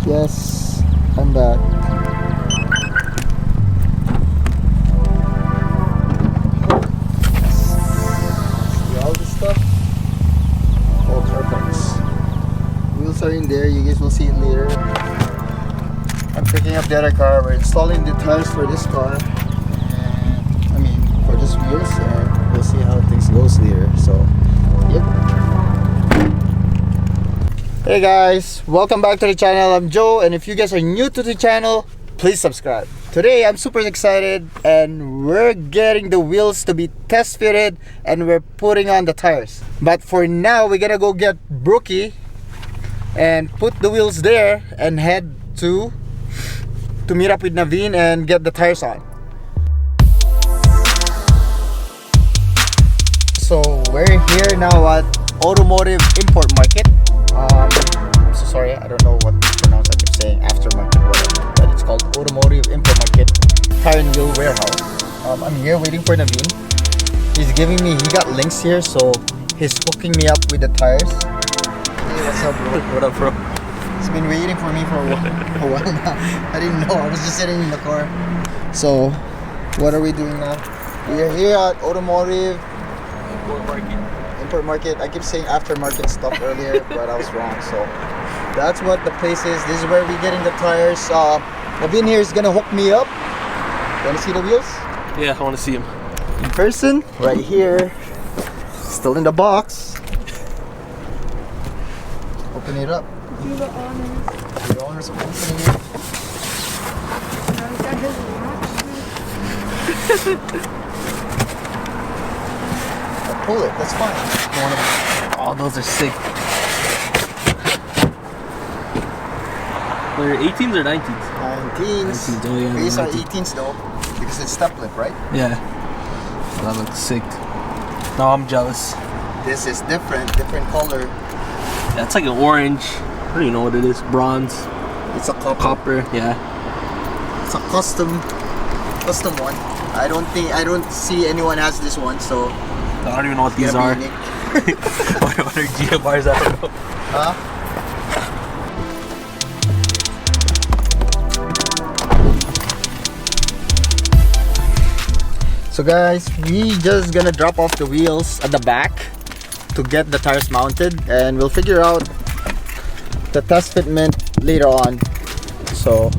Yes, I'm back. See all this stuff? All car parts. Wheels are in there, you guys will see it later. I'm picking up the other car. We're installing the tires for this car. And, I mean, for this wheels, and we'll see how things goes later. So, yep. Hey guys, welcome back to the channel. I'm Joe, and if you guys are new to the channel, please subscribe. Today I'm super excited and we're getting the wheels to be test fitted and we're putting on the tires. But for now, we're gonna go get Brookie and put the wheels there and head to meet up with Naveen and get the tires on. So we're here now at Automotive Import Market. I'm so sorry, I don't know what to pronounce. I keep saying aftermarket, whatever, but it's called Automotive Import Market Tire and Wheel Warehouse. I'm here waiting for Naveen. He got links here, so he's hooking me up with the tires. Hey, what's up, bro? What up, bro? He's been waiting for me for a while now. I didn't know, I was just sitting in the car. So, what are we doing now? We are here at Automotive Import Market. I keep saying aftermarket stuff earlier, but I was wrong. So that's what the place is. This is where we're getting the tires. Naveen here is gonna hook me up. Wanna see the wheels? Yeah, I want to see him In person, right here. Still in the box. Open it up. Do the honors. The owners of opening it. Now he's got his watch. Pull it. That's fine. Oh, those are sick. They're 18s or 19s? 19s. 19s, oh yeah, These are 19s. 18s though, because it's step lip, right? Yeah. That looks sick. No, I'm jealous. This is different color. Yeah, it's like an orange. I don't even know what it is. Bronze. It's a Copper, yeah. It's a custom one. I don't see anyone has this one, so I don't even know what these are. What are GMRs? I don't know. Huh? So guys, we just gonna drop off the wheels at the back to get the tires mounted, and we'll figure out the test fitment later on. So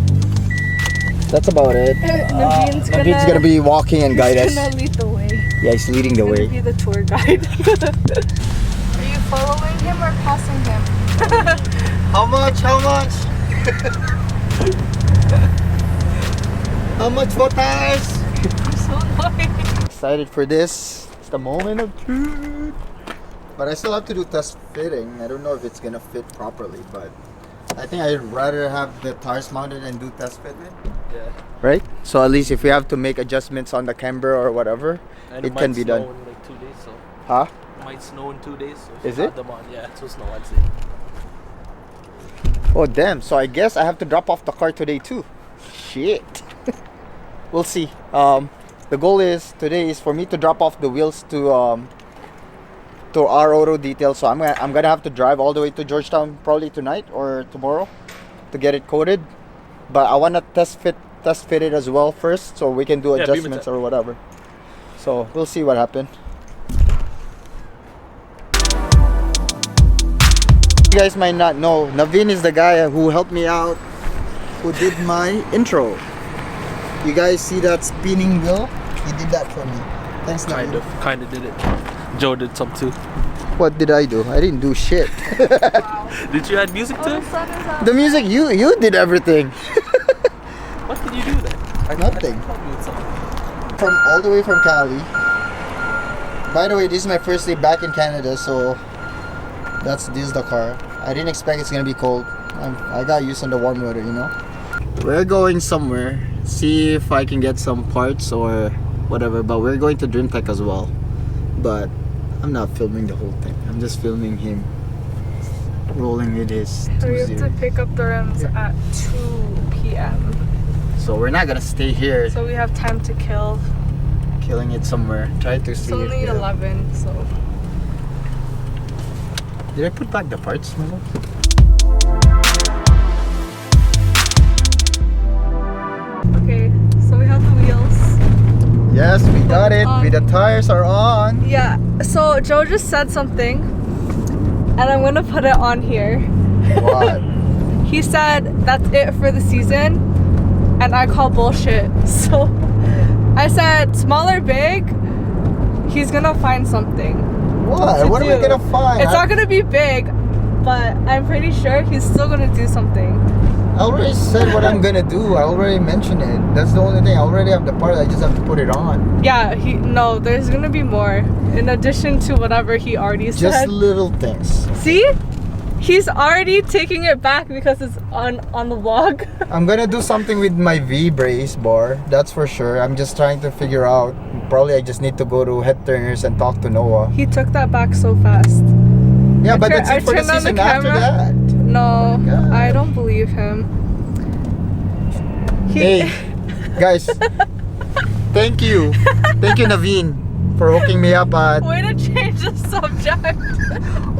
that's about it. Naveen's gonna be walking and guide us. He's gonna lead the way. Yeah, he's leading the way. Be the tour guide. Are you following him or passing him? How much? How much for tires? I'm so annoyed. Excited for this. It's the moment of truth. But I still have to do test fitting. I don't know if it's gonna fit properly, but I think I'd rather have the tires mounted and do test fitment. Yeah. Right? So at least if we have to make adjustments on the camber or whatever, And it can be done. It might snow in like 2 days, so. Huh? It might snow in 2 days. So if Is you it? have them on, yeah, it's snow, I'd say. Oh damn, so I guess I have to drop off the car today too. Shit. We'll see. The goal is today is for me to drop off the wheels to our auto detail. So I'm gonna have to drive all the way to Georgetown probably tonight or tomorrow to get it coated. But I wanna test fit it as well first, so we can do adjustments or whatever. So we'll see what happens. You guys might not know, Naveen is the guy who helped me out, who did my intro. You guys see that spinning wheel? He did that for me. Thanks, Naveen. Kind of did it. Joe did some too. What did I do? I didn't do shit. Wow. Did you add music to Oh, it? the sun is up. The music, you did everything. What did you do then? Nothing. From all the way from Cali. By the way, this is my first day back in Canada, so this is the car. I didn't expect it's gonna be cold. I got used to the warm weather, you know. We're going somewhere. See if I can get some parts or whatever. But we're going to Dreamtech as well. But I'm not filming the whole thing. I'm just filming him. rolling with his We have 2.0. to pick up the rims at 2 p.m. So we're not gonna stay here, So we have time to kill. killing it somewhere. Try to It's see. only if 11, so. Did I put back the parts, Milo? Okay, so we have the wheels. Yes, we got it. The tires are on. Yeah, so Joe just said something, and I'm gonna put it on here. What? He said that's it for the season, and I call bullshit. So I said small or big, he's gonna find something. What? What are we do. gonna find? It's not gonna be big, but I'm pretty sure he's still gonna do something. I already said what I'm gonna do. I already mentioned it. That's the only thing. I already have the part. I just have to put it on. Yeah, no, there's gonna be more in addition to whatever he already said. Just little things. See? He's already taking it back because it's on the vlog. I'm gonna do something with my V brace bar. That's for sure. I'm just trying to figure out. Probably I just need to go to Head Turners and talk to Noah. He took that back so fast. Yeah, but tur- that's I it for the turned on the season after camera. that. No, God. I don't believe him. Hey, guys. Thank you. Thank you, Naveen, for hooking me up at Way to change the subject.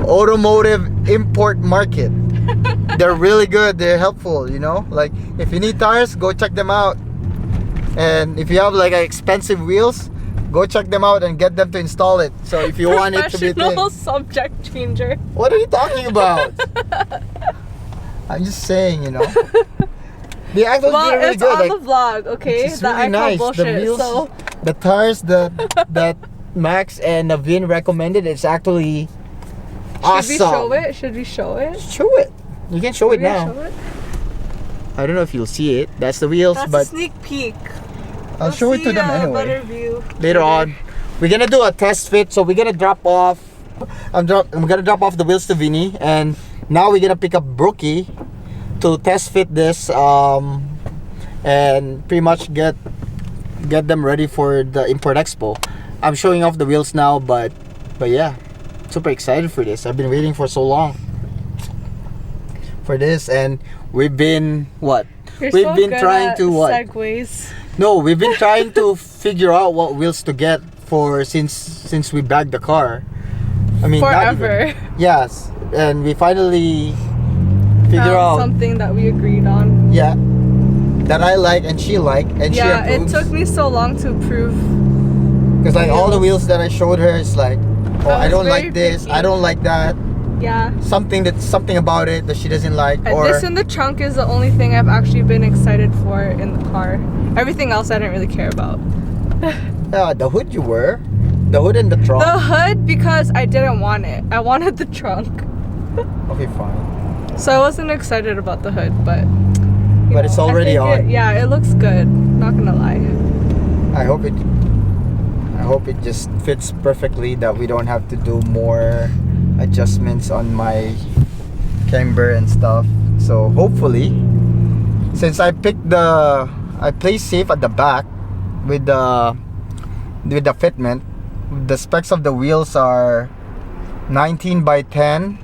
Automotive Import Market. They're really good. They're helpful, you know? Like, if you need tires, go check them out. And if you have like expensive wheels, go check them out and get them to install it. So if you want it to be Professional thin. subject changer. What are you talking about? I'm just saying, you know. They actually Well, did really it's good. on Like, the vlog, okay? it's That really I call nice. bullshit. The wheels, So the tires that Max and Naveen recommended, it's actually awesome. should we show it? Should we show it? Show it. You can show it We're gonna now. show it? I don't know if you'll see it. That's the wheels, That's a but sneak peek. I'll We'll show it to see them a anyway. better view Later on. We're gonna do a test fit, so we're gonna drop off. I'm gonna drop off the wheels to Vinny, and now we're gonna pick up Brookie to test fit this, and pretty much get them ready for the Import Expo. I'm showing off the wheels now, but yeah, super excited for this. I've been waiting for so long for this, and we've been You're we've so been good trying at to segues. No, we've been trying to figure out what wheels to get for since we bagged the car. I mean, not Forever. even- yes, and we finally figure Found out. something that we agreed on. Yeah, that I like and she like and Yeah, she it approves. took me so long to prove. Because like all the wheels. wheels that I showed her is like, oh, I I was don't very like this, picky. I don't like that. Yeah. Something about it that she doesn't like, or This in the trunk is the only thing I've actually been excited for in the car. Everything else I didn't really care about. yeah, the hood you were, the hood and the trunk. The hood because I didn't want it. I wanted the trunk. Okay, fine. So I wasn't excited about the hood, but you But it's already I think on. yeah, it looks good. Not gonna lie. I hope it just fits perfectly, that we don't have to do more adjustments on my camber and stuff. So hopefully, since I play safe at the back with the fitment. The specs of the wheels are 19 by 10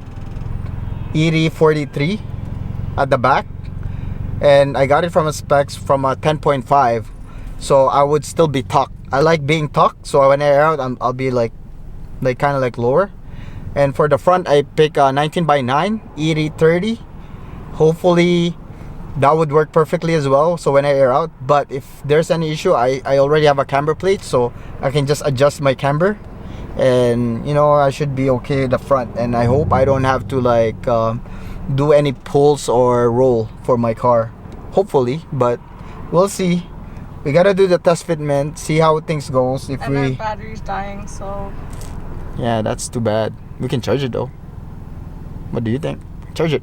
ED43 at the back, and I got it from a specs from a 10.5, so I would still be tucked. I like being tucked, so when I air out, I'll be like kind of like lower. And for the front, I pick a 19 by 9 ED30. Hopefully that would work perfectly as well, so when I air out. But if there's any issue, I already have a camber plate, so I can just adjust my camber, and you know, I should be okay at the front. And I hope I don't have to like do any pulls or roll for my car, hopefully, but we'll see. We gotta do the test fitment, see how things goes. If And our we battery's dying, so yeah, that's too bad. We can charge it though. What do you think? Charge it.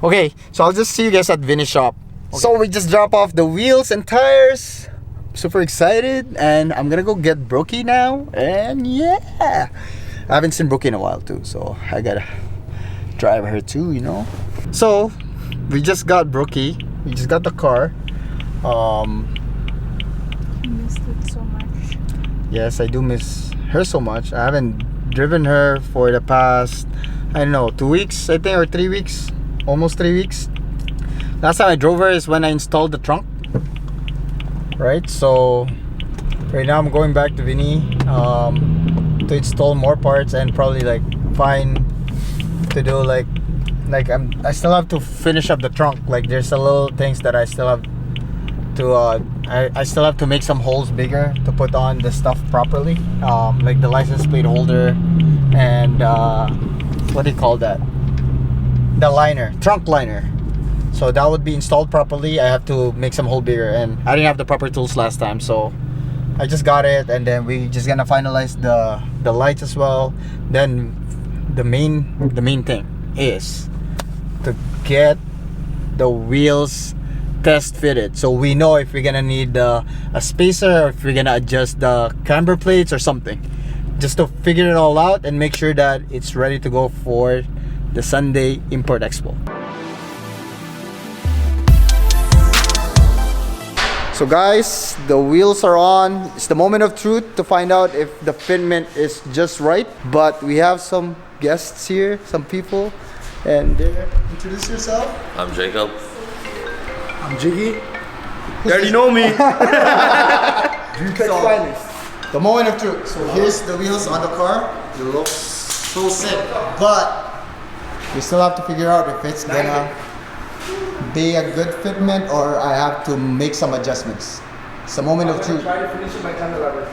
Okay, so I'll just see you guys at Vinny's shop. Okay. So we just drop off the wheels and tires. Super excited, and I'm gonna go get Brookie now. And yeah, I haven't seen Brookie in a while too, so I gotta drive her too, you know. So we just got Brookie. We just got the car. I missed it so much. Yes, I do miss her so much. I haven't driven her for the past I don't know, 2 weeks I think, or 3 weeks, almost 3 weeks. Last time I drove her is when I installed the trunk, right? So right now I'm going back to Vinny to install more parts and probably like find to do like I still have to finish up the trunk. Like there's a little things that I still have to I still have to make some holes bigger to put on the stuff properly, like the license plate holder and what do you call that, the liner, trunk liner. So that would be installed properly. I have to make some hole bigger, and I didn't have the proper tools last time, so I just got it, and then we just gonna finalize the lights as well. Then the main thing is to get the wheels test fitted, so we know if we're gonna need a spacer or if we're gonna adjust the camber plates or something, just to figure it all out and make sure that it's ready to go for the Sunday Import Expo. So guys, the wheels are on. It's the moment of truth to find out if the fitment is just right. But we have some guests here, some people, and there. Introduce yourself. I'm Jacob. I'm Jiggy. You already know me. The moment of truth. So here's the wheels on the car. It looks so sick, but we still have to figure out if it's gonna be a good fitment or I have to make some adjustments. It's the moment of truth. Try to finish it by time the lever.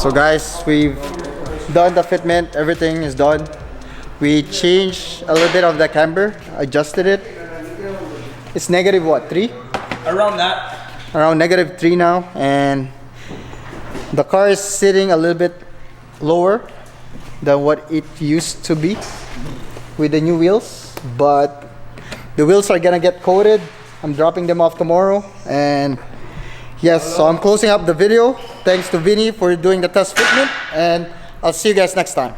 So guys, we've done the fitment, everything is done. We changed a little bit of the camber, adjusted it. It's negative what, 3? Around that. Around negative 3 now, and the car is sitting a little bit lower than what it used to be with the new wheels, but the wheels are gonna get coated. I'm dropping them off tomorrow, and yes, so I'm closing up the video. Thanks to Vinny for doing the test fitment, and I'll see you guys next time.